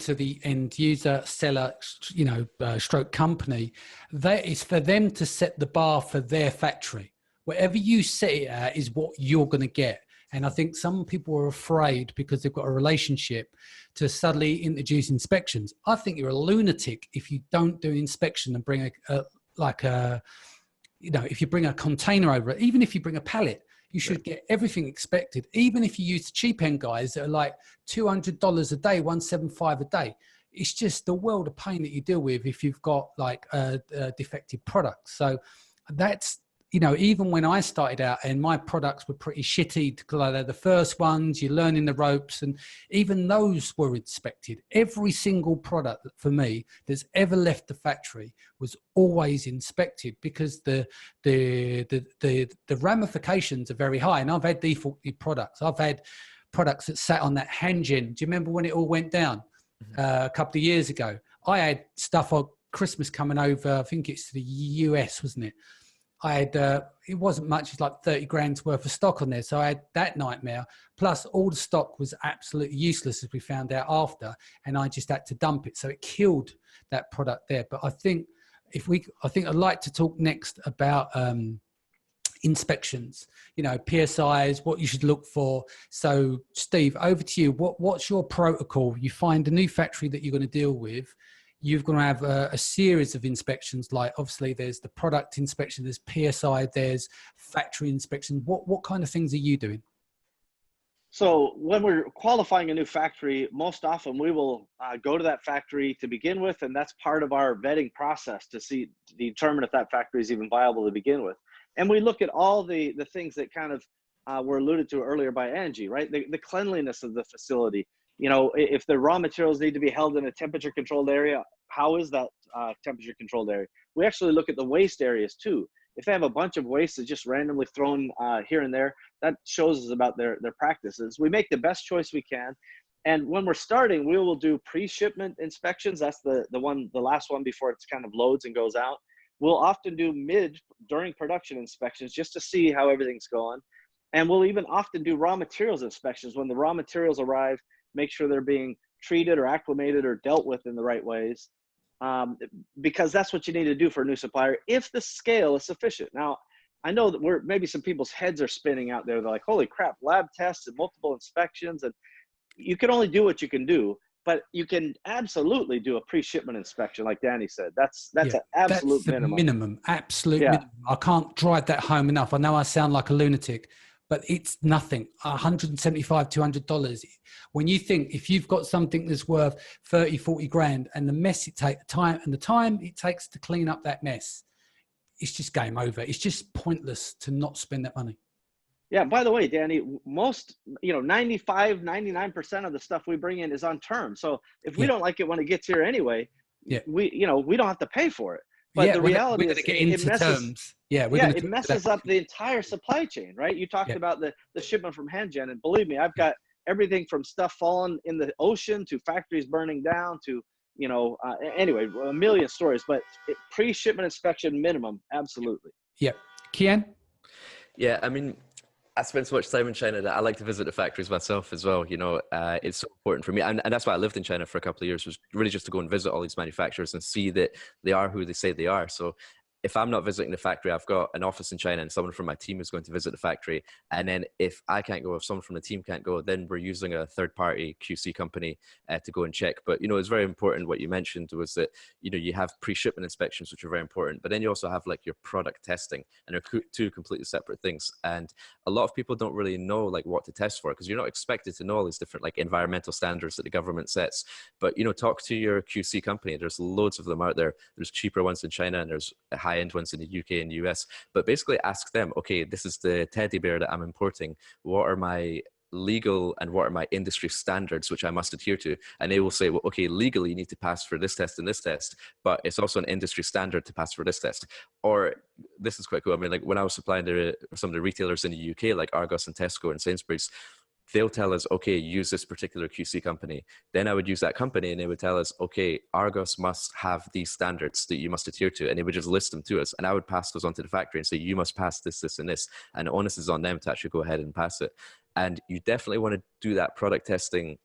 to the end user, seller, stroke company. That is for them to set the bar for their factory. Whatever you set it at is what you're going to get. And I think some people are afraid because they've got a relationship to suddenly introduce inspections. I think you're a lunatic if you don't do inspection and bring if you bring a container over it, even if you bring a pallet, you should get everything expected. Even if you use the cheap end guys that are like $200 a day, $175 a day. It's just the world of pain that you deal with if you've got like a defective product. So that's, even when I started out and my products were pretty shitty, they're the first ones, you're learning the ropes, and even those were inspected. Every single product for me that's ever left the factory was always inspected because the ramifications are very high. And I've had defaulted products. I've had products that sat on that Hanjin. Do you remember when it all went down a couple of years ago? I had stuff on Christmas coming over, I think it's to the US, wasn't it? I had, it wasn't much, it's like 30 grand's worth of stock on there. So I had that nightmare. Plus all the stock was absolutely useless, as we found out after, and I just had to dump it. So it killed that product there. But I think I'd like to talk next about inspections, PSIs, what you should look for. So Steve, over to you. What's your protocol? You find a new factory that you're going to deal with. You're going to have a series of inspections. Like obviously there's the product inspection, there's PSI, there's factory inspection. What kind of things are you doing? So when we're qualifying a new factory, most often we will go to that factory to begin with, and that's part of our vetting process to determine if that factory is even viable to begin with. And we look at all the things that kind of were alluded to earlier by Angie, right? The cleanliness of the facility. If the raw materials need to be held in a temperature controlled area, how is that temperature controlled area? We actually look at the waste areas too. If they have a bunch of waste that's just randomly thrown here and there, that shows us about their practices. We make the best choice we can. And when we're starting, we will do pre-shipment inspections. That's the last one before it's kind of loads and goes out. We'll often do during production inspections just to see how everything's going. And we'll even often do raw materials inspections when the raw materials arrive, make sure they're being treated or acclimated or dealt with in the right ways, because that's what you need to do for a new supplier if the scale is sufficient. Now, I know that maybe some people's heads are spinning out there. They're like, holy crap, lab tests and multiple inspections, and you can only do what you can do, but you can absolutely do a pre-shipment inspection, like Danny said. That's an absolute minimum. Absolute minimum. I can't drive that home enough. I know I sound like a lunatic, but it's nothing. $175, $200. When you think if you've got something that's worth 30, 40 grand and the mess it takes, the time it takes to clean up that mess, it's just game over. It's just pointless to not spend that money. Yeah. By the way, Danny, most, 95, 99% of the stuff we bring in is on term. So if we don't like it when it gets here anyway, we don't have to pay for it. But the reality is it messes up the entire supply chain, right? You talked about the shipment from Hanjin, and believe me, I've got everything from stuff falling in the ocean to factories burning down to, anyway, a million stories, but pre-shipment inspection minimum, absolutely. Yeah. Kian? Yeah, I mean, I spend so much time in China that I like to visit the factories myself as well. It's so important for me. And that's why I lived in China for a couple of years, was really just to go and visit all these manufacturers and see that they are who they say they are. So if I'm not visiting the factory, I've got an office in China and someone from my team is going to visit the factory. And then if I can't go, if someone from the team can't go, then we're using a third-party QC company to go and check. But, it's very important what you mentioned was that, you have pre-shipment inspections, which are very important, but then you also have like your product testing, and they're two completely separate things. And a lot of people don't really know like what to test for, because you're not expected to know all these different like environmental standards that the government sets. But, talk to your QC company. There's loads of them out there. There's cheaper ones in China and there's high-end ones in the UK and US, but basically ask them, okay, this is the teddy bear that I'm importing. What are my legal and what are my industry standards which I must adhere to? And they will say, well, okay, legally you need to pass for this test and this test, but it's also an industry standard to pass for this test. Or this is quite cool. I mean, like when I was supplying to some of the retailers in the UK, like Argos and Tesco and Sainsbury's, they'll tell us, okay, use this particular QC company. Then I would use that company and they would tell us, okay, Argos must have these standards that you must adhere to. And they would just list them to us. And I would pass those on to the factory and say, you must pass this, this, and this. And the onus is on them to actually go ahead and pass it. And you definitely want to do that product testing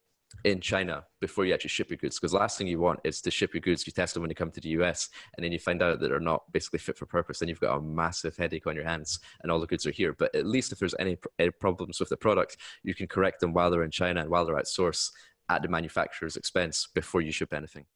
in China before you actually ship your goods. Because the last thing you want is to ship your goods, you test them when they come to the US, and then you find out that they're not basically fit for purpose. Then you've got a massive headache on your hands, and all the goods are here. But at least if there's any problems with the product, you can correct them while they're in China and while they're at source at the manufacturer's expense before you ship anything.